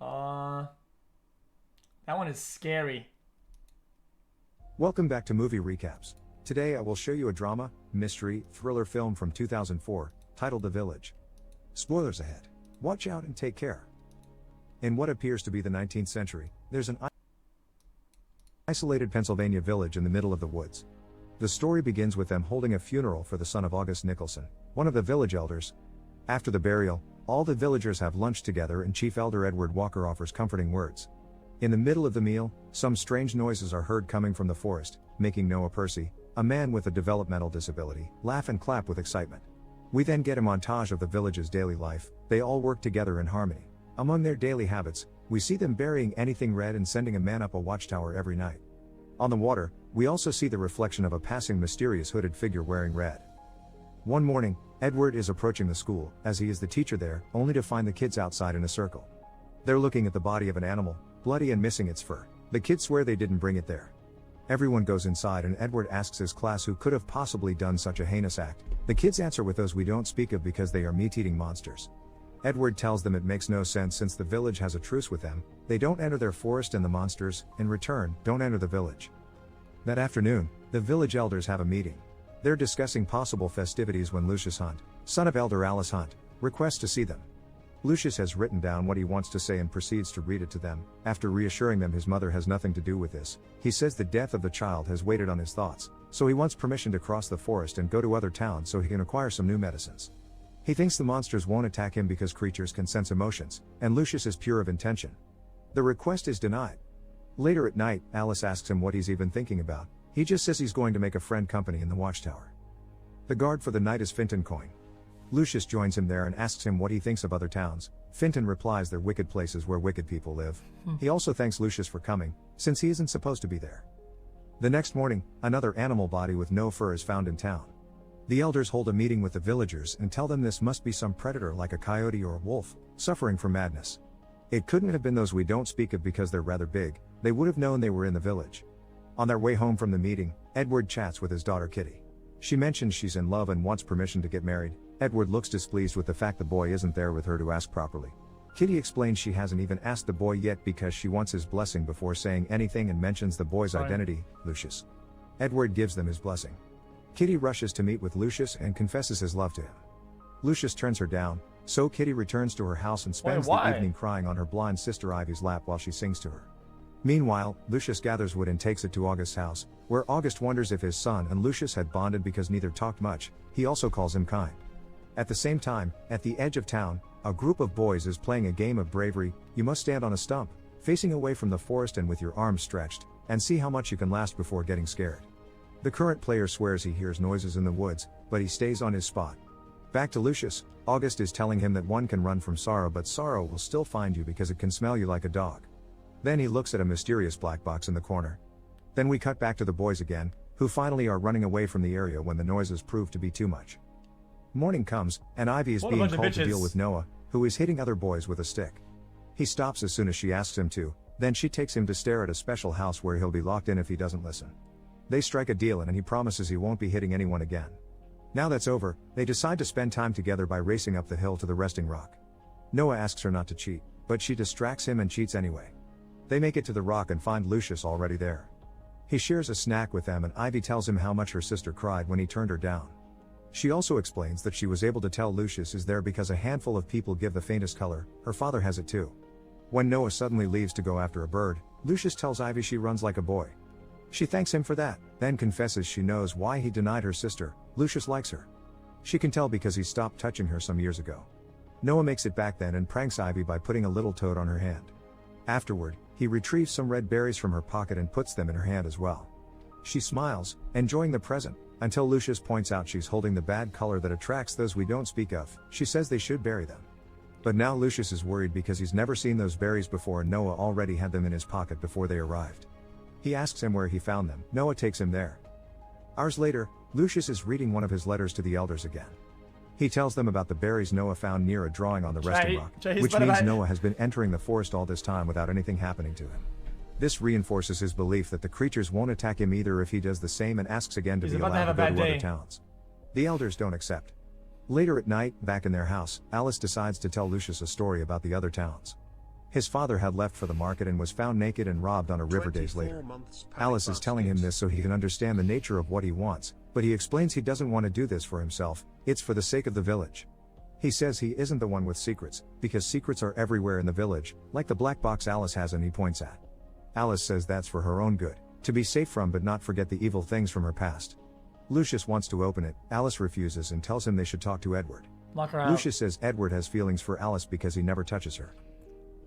Uh, that one is scary. Welcome back to Movie Recaps. Today I will show you a drama, mystery, thriller film from 2004, titled The Village. Spoilers ahead. Watch out and take care. In what appears to be the 19th century, there's an isolated Pennsylvania village in the middle of the woods. The story begins with them holding a funeral for the son of August Nicholson, one of the village elders. After the burial, all the villagers have lunch together and Chief Elder Edward Walker offers comforting words. In the middle of the meal, some strange noises are heard coming from the forest, making Noah Percy, a man with a developmental disability, laugh and clap with excitement. We then get a montage of the village's daily life. They all work together in harmony. Among their daily habits, we see them burying anything red and sending a man up a watchtower every night. On the water, we also see the reflection of a passing mysterious hooded figure wearing red. One morning, Edward is approaching the school, as he is the teacher there, only to find the kids outside in a circle. They're looking at the body of an animal, bloody and missing its fur. The kids swear they didn't bring it there. Everyone goes inside and Edward asks his class who could have possibly done such a heinous act. The kids answer with those we don't speak of because they are meat-eating monsters. Edward tells them it makes no sense since the village has a truce with them. They don't enter their forest and the monsters, in return, don't enter the village. That afternoon, the village elders have a meeting. They're discussing possible festivities when Lucius Hunt, son of Elder Alice Hunt, requests to see them. Lucius has written down what he wants to say and proceeds to read it to them. After reassuring them his mother has nothing to do with this, he says the death of the child has weighed on his thoughts, so he wants permission to cross the forest and go to other towns so he can acquire some new medicines. He thinks the monsters won't attack him because creatures can sense emotions, and Lucius is pure of intention. The request is denied. Later at night, Alice asks him what he's even thinking about. He just says he's going to make a friend company in the watchtower. The guard for the night is Finton Coin. Lucius joins him there and asks him what he thinks of other towns. Finton replies they're wicked places where wicked people live. He also thanks Lucius for coming, since he isn't supposed to be there. The next morning, another animal body with no fur is found in town. The elders hold a meeting with the villagers and tell them this must be some predator like a coyote or a wolf, suffering from madness. It couldn't have been those we don't speak of because they're rather big. They would have known they were in the village. On their way home from the meeting, Edward chats with his daughter Kitty. She mentions she's in love and wants permission to get married. Edward looks displeased with the fact the boy isn't there with her to ask properly. Kitty explains she hasn't even asked the boy yet because she wants his blessing before saying anything and mentions the boy's identity, Lucius. Edward gives them his blessing. Kitty rushes to meet with Lucius and confesses his love to him. Lucius turns her down, so Kitty returns to her house and spends the evening crying on her blind sister Ivy's lap while she sings to her. Meanwhile, Lucius gathers wood and takes it to August's house, where August wonders if his son and Lucius had bonded because neither talked much. He also calls him kind. At the same time, at the edge of town, a group of boys is playing a game of bravery. You must stand on a stump, facing away from the forest and with your arms stretched, and see how much you can last before getting scared. The current player swears he hears noises in the woods, but he stays on his spot. Back to Lucius, August is telling him that one can run from sorrow but sorrow will still find you because it can smell you like a dog. Then he looks at a mysterious black box in the corner. Then we cut back to the boys again, who finally are running away from the area when the noises prove to be too much. Morning comes, and Ivy is being called to deal with Noah, who is hitting other boys with a stick. He stops as soon as she asks him to, then she takes him to stare at a special house where he'll be locked in if he doesn't listen. They strike a deal and he promises he won't be hitting anyone again. Now that's over, they decide to spend time together by racing up the hill to the resting rock. Noah asks her not to cheat, but she distracts him and cheats anyway. They make it to the rock and find Lucius already there. He shares a snack with them and Ivy tells him how much her sister cried when he turned her down. She also explains that she was able to tell Lucius is there because a handful of people give the faintest color. Her father has it too. When Noah suddenly leaves to go after a bird, Lucius tells Ivy she runs like a boy. She thanks him for that, then confesses she knows why he denied her sister. Lucius likes her. She can tell because he stopped touching her some years ago. Noah makes it back then and pranks Ivy by putting a little toad on her hand. Afterward, he retrieves some red berries from her pocket and puts them in her hand as well. She smiles, enjoying the present, until Lucius points out she's holding the bad color that attracts those we don't speak of. She says they should bury them. But now Lucius is worried because he's never seen those berries before and Noah already had them in his pocket before they arrived. He asks him where he found them. Noah takes him there. Hours later, Lucius is reading one of his letters to the elders again. He tells them about the berries Noah found near a drawing on the resting rock, which means Noah has been entering the forest all this time without anything happening to him. This reinforces his belief that the creatures won't attack him either if he does the same and asks again to be allowed to go to other towns. The elders don't accept. Later at night, back in their house, Alice decides to tell Lucius a story about the other towns. His father had left for the market and was found naked and robbed on a river days later. Alice is telling him this so he can understand the nature of what he wants, but he explains he doesn't want to do this for himself, it's for the sake of the village. He says he isn't the one with secrets, because secrets are everywhere in the village, like the black box Alice has and he points at. Alice says that's for her own good, to be safe from but not forget the evil things from her past. Lucius wants to open it, Alice refuses and tells him they should talk to Edward. Lock her out. Lucius says Edward has feelings for Alice because he never touches her.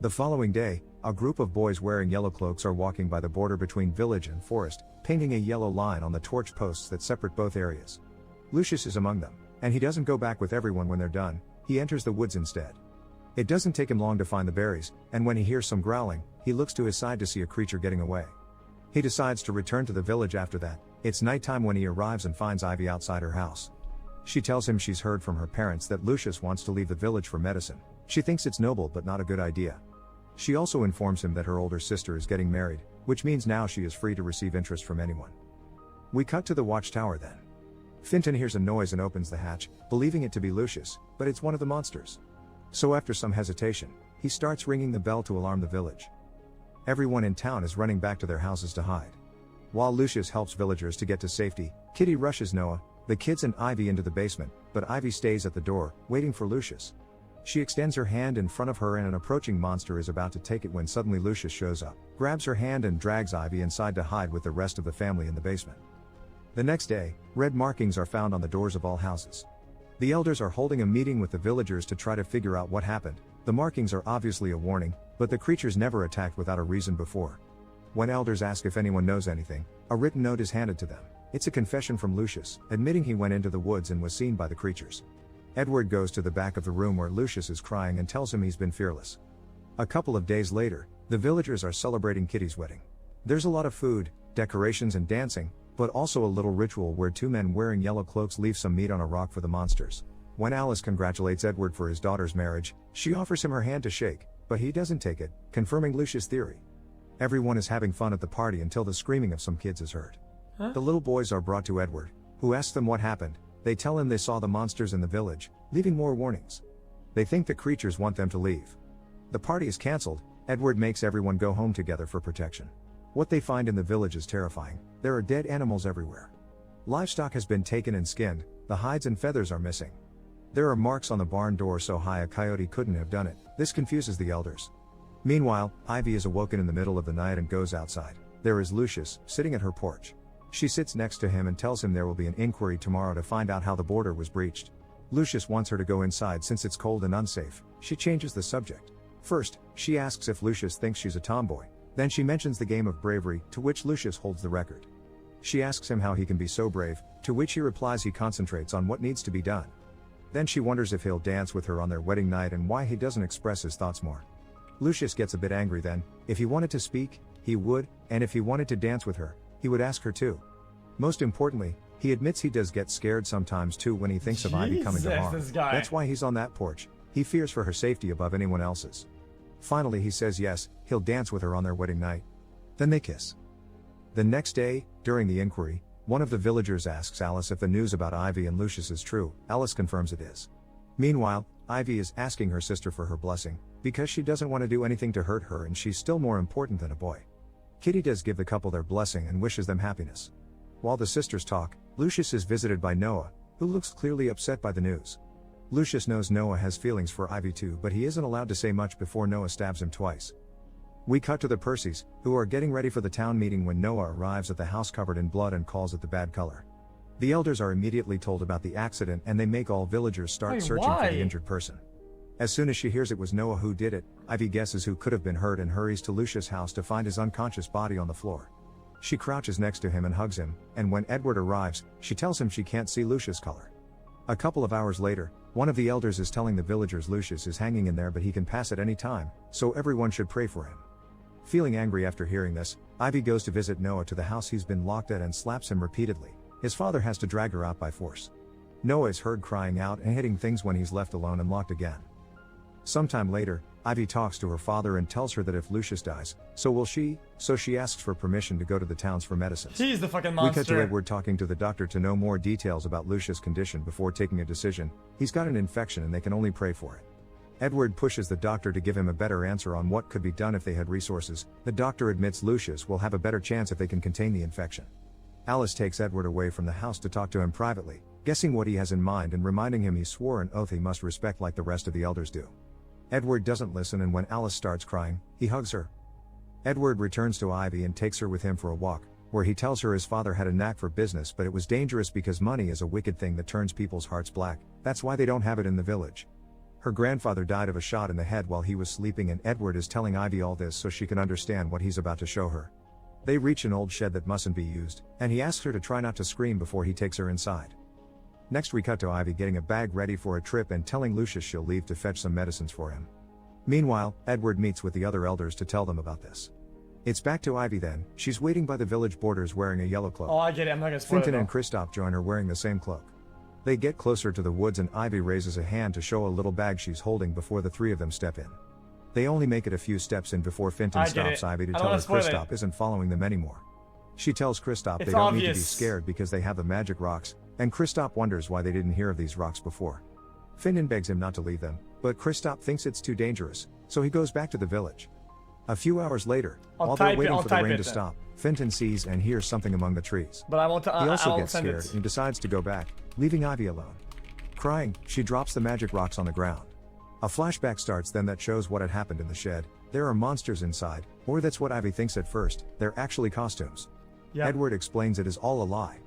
The following day, a group of boys wearing yellow cloaks are walking by the border between village and forest, painting a yellow line on the torch posts that separate both areas. Lucius is among them, and he doesn't go back with everyone when they're done, he enters the woods instead. It doesn't take him long to find the berries, and when he hears some growling, he looks to his side to see a creature getting away. He decides to return to the village after that. It's nighttime when he arrives and finds Ivy outside her house. She tells him she's heard from her parents that Lucius wants to leave the village for medicine. She thinks it's noble but not a good idea. She also informs him that her older sister is getting married, which means now she is free to receive interest from anyone. We cut to the watchtower then. Finton hears a noise and opens the hatch, believing it to be Lucius, but it's one of the monsters. So after some hesitation, he starts ringing the bell to alarm the village. Everyone in town is running back to their houses to hide. While Lucius helps villagers to get to safety, Kitty rushes Noah, the kids and Ivy into the basement, but Ivy stays at the door, waiting for Lucius. She extends her hand in front of her and an approaching monster is about to take it when suddenly Lucius shows up, grabs her hand and drags Ivy inside to hide with the rest of the family in the basement. The next day, red markings are found on the doors of all houses. The elders are holding a meeting with the villagers to try to figure out what happened. The markings are obviously a warning, but the creatures never attacked without a reason before. When elders ask if anyone knows anything, a written note is handed to them. It's a confession from Lucius, admitting he went into the woods and was seen by the creatures. Edward goes to the back of the room where Lucius is crying and tells him he's been fearless. A couple of days later, the villagers are celebrating Kitty's wedding. There's a lot of food, decorations and dancing, but also a little ritual where two men wearing yellow cloaks leave some meat on a rock for the monsters. When Alice congratulates Edward for his daughter's marriage, she offers him her hand to shake, but he doesn't take it, confirming Lucius' theory. Everyone is having fun at the party until the screaming of some kids is heard. The little boys are brought to Edward, who asks them what happened. They tell him they saw the monsters in the village, leaving more warnings. They think the creatures want them to leave. The party is cancelled. Edward makes everyone go home together for protection. What they find in the village is terrifying. There are dead animals everywhere. Livestock has been taken and skinned, the hides and feathers are missing. There are marks on the barn door so high a coyote couldn't have done it. This confuses the elders. Meanwhile, Ivy is awoken in the middle of the night and goes outside. There is Lucius, sitting at her porch. She sits next to him and tells him there will be an inquiry tomorrow to find out how the border was breached. Lucius wants her to go inside since it's cold and unsafe. She changes the subject. First, she asks if Lucius thinks she's a tomboy. Then she mentions the game of bravery, to which Lucius holds the record. She asks him how he can be so brave, to which he replies he concentrates on what needs to be done. Then she wonders if he'll dance with her on their wedding night and why he doesn't express his thoughts more. Lucius gets a bit angry then. If he wanted to speak, he would, and if he wanted to dance with her, he would ask her too. Most importantly, he admits he does get scared sometimes too when he thinks of Ivy coming to harm. That's why he's on that porch. He fears for her safety above anyone else's. Finally he says yes, he'll dance with her on their wedding night. Then they kiss. The next day, during the inquiry, one of the villagers asks Alice if the news about Ivy and Lucius is true. Alice confirms it is. Meanwhile, Ivy is asking her sister for her blessing, because she doesn't want to do anything to hurt her and she's still more important than a boy. Kitty does give the couple their blessing and wishes them happiness. While the sisters talk, Lucius is visited by Noah, who looks clearly upset by the news. Lucius knows Noah has feelings for Ivy too, but he isn't allowed to say much before Noah stabs him twice. We cut to the Percys, who are getting ready for the town meeting when Noah arrives at the house covered in blood and calls it the bad color. The elders are immediately told about the accident and they make all villagers start searching for the injured person. As soon as she hears it was Noah who did it, Ivy guesses who could have been hurt and hurries to Lucius' house to find his unconscious body on the floor. She crouches next to him and hugs him, and when Edward arrives, she tells him she can't see Lucius' color. A couple of hours later, one of the elders is telling the villagers Lucius is hanging in there but he can pass at any time, so everyone should pray for him. Feeling angry after hearing this, Ivy goes to visit Noah to the house he's been locked at and slaps him repeatedly. His father has to drag her out by force. Noah is heard crying out and hitting things when he's left alone and locked again. Sometime later, Ivy talks to her father and tells her that if Lucius dies, so will she, so she asks for permission to go to the towns for medicines. He's the fucking monster. We cut to Edward talking to the doctor to know more details about Lucius' condition before taking a decision. He's got an infection and they can only pray for it. Edward pushes the doctor to give him a better answer on what could be done if they had resources. The doctor admits Lucius will have a better chance if they can contain the infection. Alice takes Edward away from the house to talk to him privately, guessing what he has in mind and reminding him he swore an oath he must respect like the rest of the elders do. Edward doesn't listen, and when Alice starts crying, he hugs her. Edward returns to Ivy and takes her with him for a walk, where he tells her his father had a knack for business, but it was dangerous because money is a wicked thing that turns people's hearts black. That's why they don't have it in the village. Her grandfather died of a shot in the head while he was sleeping, and Edward is telling Ivy all this so she can understand what he's about to show her. They reach an old shed that mustn't be used, and he asks her to try not to scream before he takes her inside. Next we cut to Ivy getting a bag ready for a trip and telling Lucius she'll leave to fetch some medicines for him. Meanwhile, Edward meets with the other elders to tell them about this. It's back to Ivy then. She's waiting by the village borders wearing a yellow cloak. Oh, I get it. I'm not gonna spoil it. Finton and Kristoff join her wearing the same cloak. They get closer to the woods and Ivy raises a hand to show a little bag she's holding before the three of them step in. They only make it a few steps in before Finton stops Ivy to tell her Kristoff isn't following them anymore. She tells Kristoff they don't need to be scared because they have the magic rocks, and Kristoff wonders why they didn't hear of these rocks before. Finton begs him not to leave them, but Kristoff thinks it's too dangerous, so he goes back to the village. A few hours later, while they're waiting for the rain to stop, Finton sees and hears something among the trees. But he also gets scared and decides to go back, leaving Ivy alone. Crying, she drops the magic rocks on the ground. A flashback starts then that shows what had happened in the shed. There are monsters inside, or that's what Ivy thinks at first. They're actually costumes. Yep. Edward explains it is all a lie.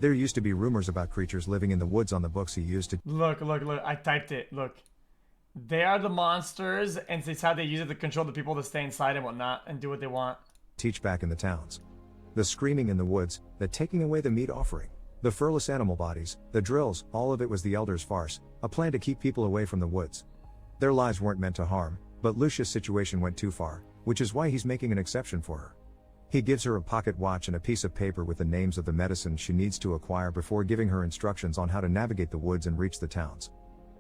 There used to be rumors about creatures living in the woods on the books he used to— Look, I typed it, look. They are the monsters, and it's how they use it to control the people to stay inside and whatnot, and do what they want. Teach back in the towns. The screaming in the woods, the taking away the meat offering, the furless animal bodies, the drills, all of it was the elders' farce, a plan to keep people away from the woods. Their lives weren't meant to harm, but Lucius' situation went too far, which is why he's making an exception for her. He gives her a pocket watch and a piece of paper with the names of the medicines she needs to acquire before giving her instructions on how to navigate the woods and reach the towns.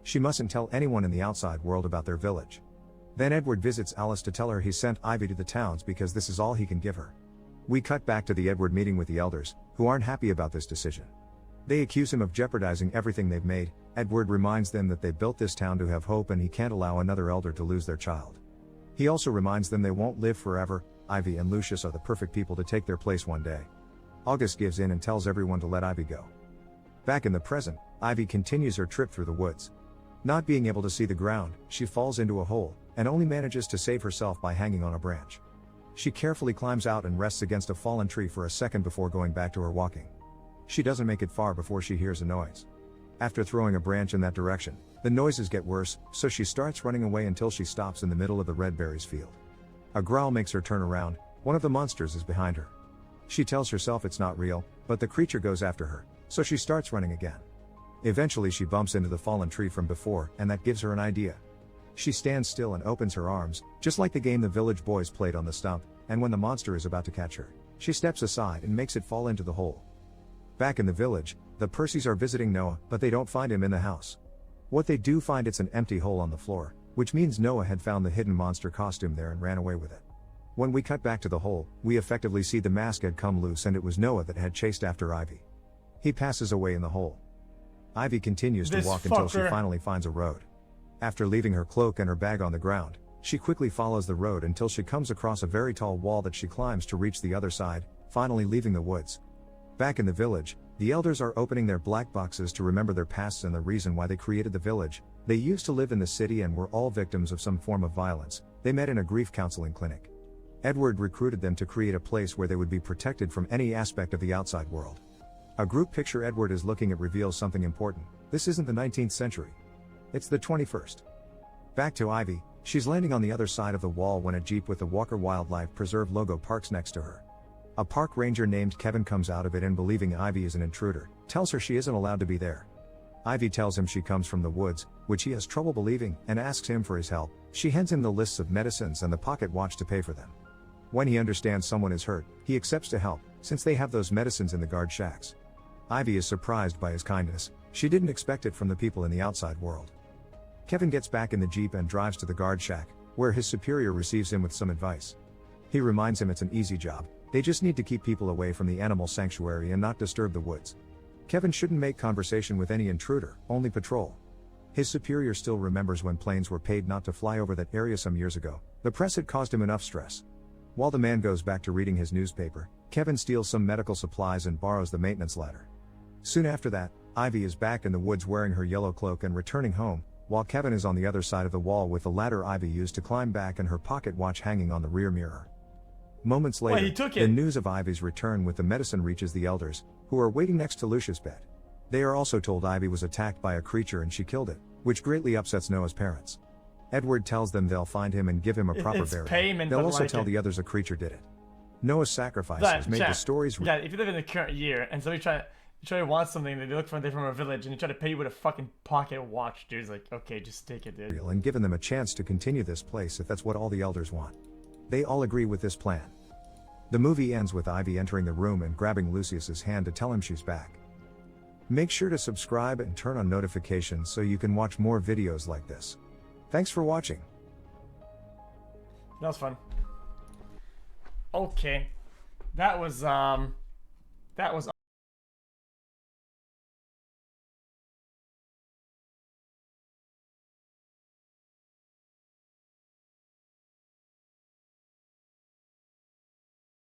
She mustn't tell anyone in the outside world about their village. Then Edward visits Alice to tell her he sent Ivy to the towns because this is all he can give her. We cut back to the Edward meeting with the elders, who aren't happy about this decision. They accuse him of jeopardizing everything they've made. Edward reminds them that they built this town to have hope and he can't allow another elder to lose their child. He also reminds them they won't live forever. Ivy and Lucius are the perfect people to take their place one day. August gives in and tells everyone to let Ivy go. Back in the present, Ivy continues her trip through the woods. Not being able to see the ground, she falls into a hole, and only manages to save herself by hanging on a branch. She carefully climbs out and rests against a fallen tree for a second before going back to her walking. She doesn't make it far before she hears a noise. After throwing a branch in that direction, the noises get worse, so she starts running away until she stops in the middle of the red berries field. A growl makes her turn around. One of the monsters is behind her. She tells herself it's not real, but the creature goes after her, so she starts running again. Eventually she bumps into the fallen tree from before, and that gives her an idea. She stands still and opens her arms, just like the game the village boys played on the stump, and when the monster is about to catch her, she steps aside and makes it fall into the hole. Back in the village, the Percys are visiting Noah, but they don't find him in the house. What they do find, it's an empty hole on the floor, which means Noah had found the hidden monster costume there and ran away with it. When we cut back to the hole, we effectively see the mask had come loose and it was Noah that had chased after Ivy. He passes away in the hole. Ivy continues to walk until she finally finds a road. After leaving her cloak and her bag on the ground, she quickly follows the road until she comes across a very tall wall that she climbs to reach the other side, finally leaving the woods. Back in the village, the elders are opening their black boxes to remember their pasts and the reason why they created the village. They used to live in the city and were all victims of some form of violence. They met in a grief counseling clinic. Edward recruited them to create a place where they would be protected from any aspect of the outside world. A group picture Edward is looking at reveals something important. This isn't the 19th century. It's the 21st. Back to Ivy, she's landing on the other side of the wall when a jeep with the Walker Wildlife Preserve logo parks next to her. A park ranger named Kevin comes out of it and, believing Ivy is an intruder, tells her she isn't allowed to be there. Ivy tells him she comes from the woods, which he has trouble believing, and asks him for his help. She hands him the lists of medicines and the pocket watch to pay for them. When he understands someone is hurt, he accepts to help, since they have those medicines in the guard shacks. Ivy is surprised by his kindness. She didn't expect it from the people in the outside world. Kevin gets back in the jeep and drives to the guard shack, where his superior receives him with some advice. He reminds him it's an easy job. They just need to keep people away from the animal sanctuary and not disturb the woods. Kevin shouldn't make conversation with any intruder, only patrol. His superior still remembers when planes were paid not to fly over that area some years ago. The press had caused him enough stress. While the man goes back to reading his newspaper, Kevin steals some medical supplies and borrows the maintenance ladder. Soon after that, Ivy is back in the woods wearing her yellow cloak and returning home, while Kevin is on the other side of the wall with the ladder Ivy used to climb back and her pocket watch hanging on the rear mirror. Moments later, Wait, he took it. the news of Ivy's return with the medicine reaches the elders, who are waiting next to Lucia's bed. They are also told Ivy was attacked by a creature and she killed it, which greatly upsets Noah's parents. Edward tells them they'll find him and give him a proper It's burial. payment, They'll but also like tell it- the others a creature did it. Noah's sacrifice But, has made the Chad, stories Yeah, if you live in the current year and somebody try to want something, they look for it from a village and they try to pay you with a fucking pocket watch, dude. It's like, okay, just take it, dude. real and given them a chance to continue this place if that's what all the elders want. They all agree with this plan. The movie ends with Ivy entering the room and grabbing Lucius's hand to tell him she's back. Make sure to subscribe and turn on notifications so you can watch more videos like this. Thanks for watching. That was fun. Okay. That was